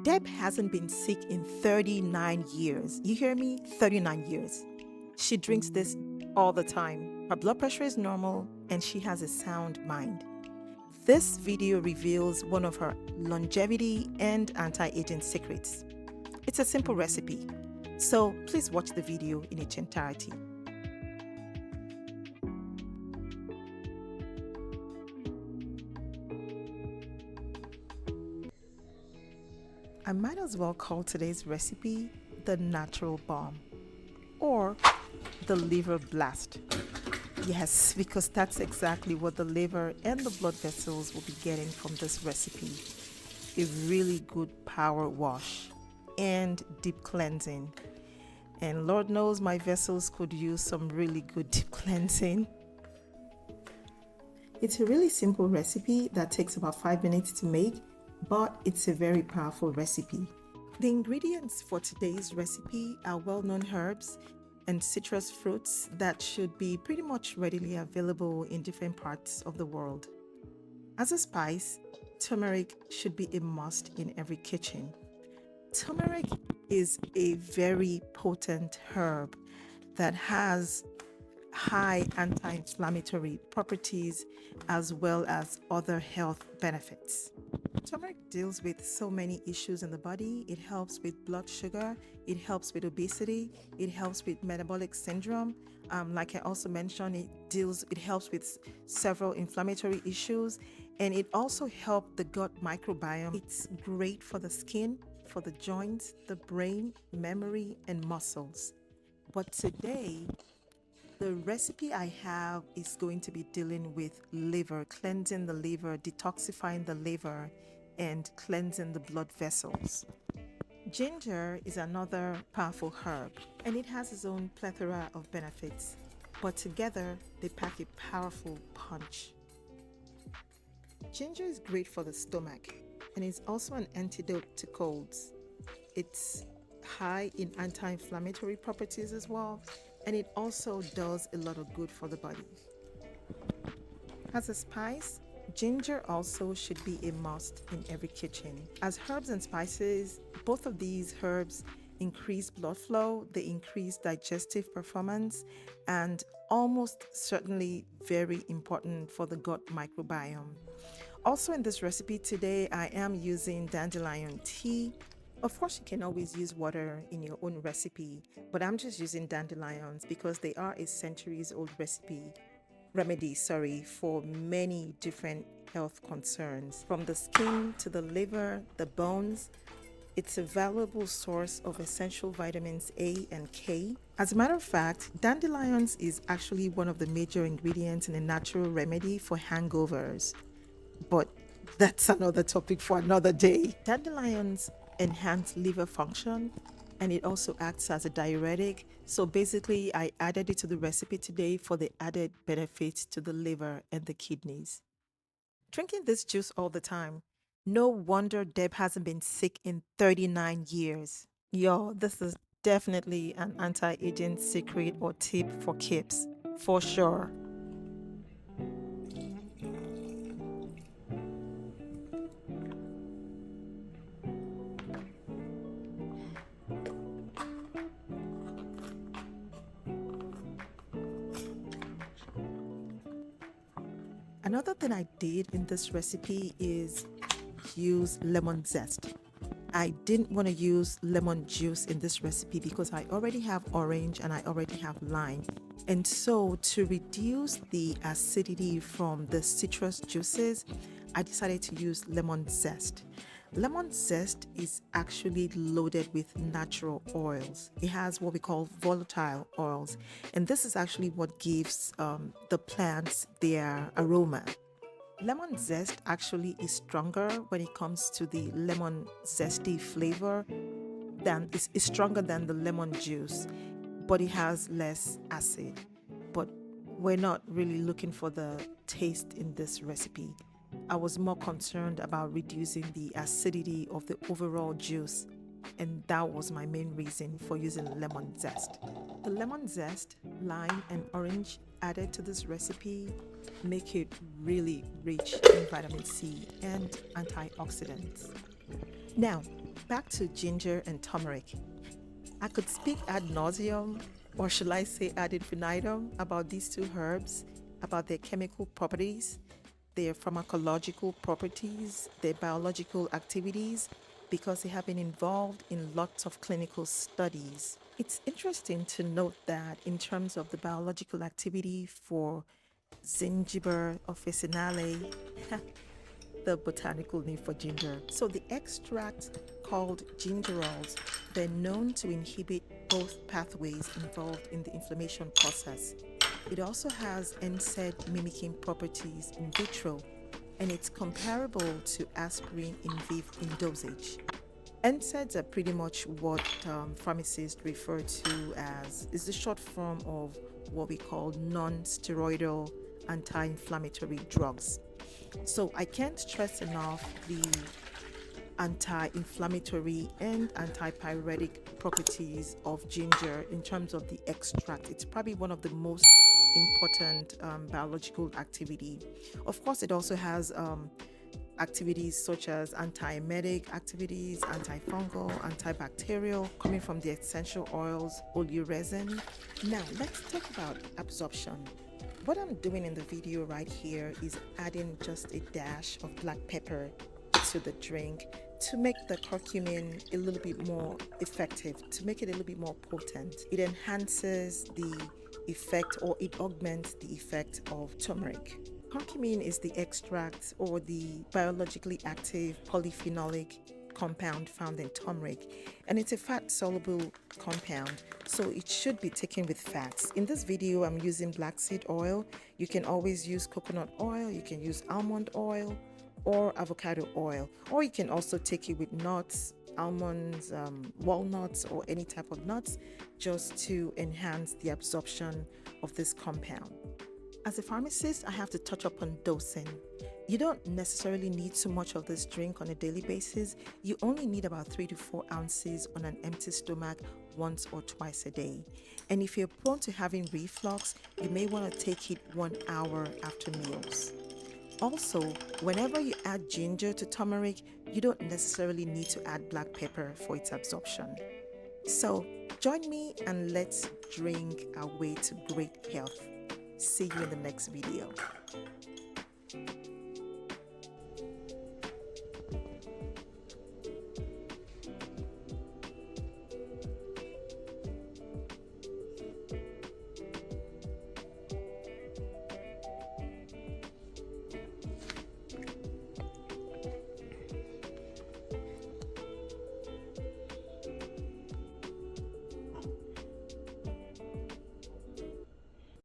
Deb hasn't been sick in 39 years. You hear me? 39 years. She drinks this all the time. Her blood pressure is normal and she has a sound mind. This video reveals one of her longevity and anti-aging secrets. It's a simple recipe, so please watch the video in its entirety. I might as well call today's recipe the natural bomb or the liver blast. Yes, because that's exactly what the liver and the blood vessels will be getting from this recipe. A really good power wash and deep cleansing. And Lord knows my vessels could use some really good deep cleansing. It's a really simple recipe that takes about 5 minutes to make, but it's a very powerful recipe. The ingredients for today's recipe are well-known herbs and citrus fruits that should be pretty much readily available in different parts of the world. As a spice, turmeric should be a must in every kitchen. Turmeric is a very potent herb that has high anti-inflammatory properties as well as other health benefits. Turmeric deals with so many issues in the body. It helps with blood sugar, it helps with obesity, it helps with metabolic syndrome. Like I also mentioned, it helps with several inflammatory issues, and it also helps the gut microbiome. It's great for the skin, for the joints, the brain, memory, and muscles. But today, the recipe I have is going to be dealing with liver, cleansing the liver, detoxifying the liver, and cleansing the blood vessels. Ginger is another powerful herb, and it has its own plethora of benefits, but together they pack a powerful punch. Ginger is great for the stomach, and is also an antidote to colds. It's high in anti-inflammatory properties as well, and it also does a lot of good for the body. As a spice, ginger also should be a must in every kitchen. As herbs and spices, both of these herbs increase blood flow, they increase digestive performance, and almost certainly very important for the gut microbiome. Also in this recipe today, I am using dandelion tea. Of course, you can always use water in your own recipe, but I'm just using dandelions because they are a centuries-old remedy for many different health concerns. From the skin to the liver, the bones, it's a valuable source of essential vitamins A and K. As a matter of fact, dandelions is actually one of the major ingredients in a natural remedy for hangovers. But that's another topic for another day. Dandelions enhance liver function, and it also acts as a diuretic. So basically, I added it to the recipe today for the added benefits to the liver and the kidneys. Drinking this juice all the time. No wonder Deb hasn't been sick in 39 years. Yo, this is definitely an anti-aging secret or tip for keeps, for sure. Another thing I did in this recipe is use lemon zest. I didn't want to use lemon juice in this recipe because I already have orange and I already have lime. And so to reduce the acidity from the citrus juices, I decided to use lemon zest. Lemon zest is actually loaded with natural oils. It has what we call volatile oils, and this is actually what gives the plants their aroma. Lemon zest actually is stronger when it comes to the lemon zesty flavor than is stronger than the lemon juice, but it has less acid. But we're not really looking for the taste in this recipe. I was more concerned about reducing the acidity of the overall juice, and that was my main reason for using lemon zest. The lemon zest, lime, and orange added to this recipe make it really rich in vitamin C and antioxidants. Now, back to ginger and turmeric. I could speak ad nauseum, or shall I say ad infinitum, about these two herbs, about their chemical properties, their pharmacological properties, their biological activities, because they have been involved in lots of clinical studies. It's interesting to note that in terms of the biological activity for Zingiber officinale, the botanical name for ginger. So the extract called gingerols, they're known to inhibit both pathways involved in the inflammation process. It also has NSAID mimicking properties in vitro, and it's comparable to aspirin in dosage. NSAIDs are pretty much what pharmacists refer to as, is the short form of what we call non-steroidal anti-inflammatory drugs. So I can't stress enough the anti-inflammatory and antipyretic properties of ginger in terms of the extract. It's probably one of the most important biological activity. Of course, it also has activities such as antiemetic activities, antifungal, antibacterial, coming from the essential oils, oleoresin. Now, let's talk about absorption. What I'm doing in the video right here is adding just a dash of black pepper to the drink to make the curcumin a little bit more effective, to make it a little bit more potent. It enhances the effect, or it augments the effect of turmeric. Curcumin is the extract or the biologically active polyphenolic compound found in turmeric, and it's a fat soluble compound, so it should be taken with fats. In this video I'm using black seed oil. You can always use coconut oil, you can use almond oil or avocado oil, or you can also take it with nuts, almonds, walnuts, or any type of nuts, just to enhance the absorption of this compound. As a pharmacist, I have to touch up on dosing. You don't necessarily need too much of this drink on a daily basis. You only need about 3 to 4 ounces on an empty stomach once or twice a day. And if you're prone to having reflux, you may want to take it 1 hour after meals. Also, whenever you add ginger to turmeric, you don't necessarily need to add black pepper for its absorption. So join me and let's drink our way to great health. See you in the next video.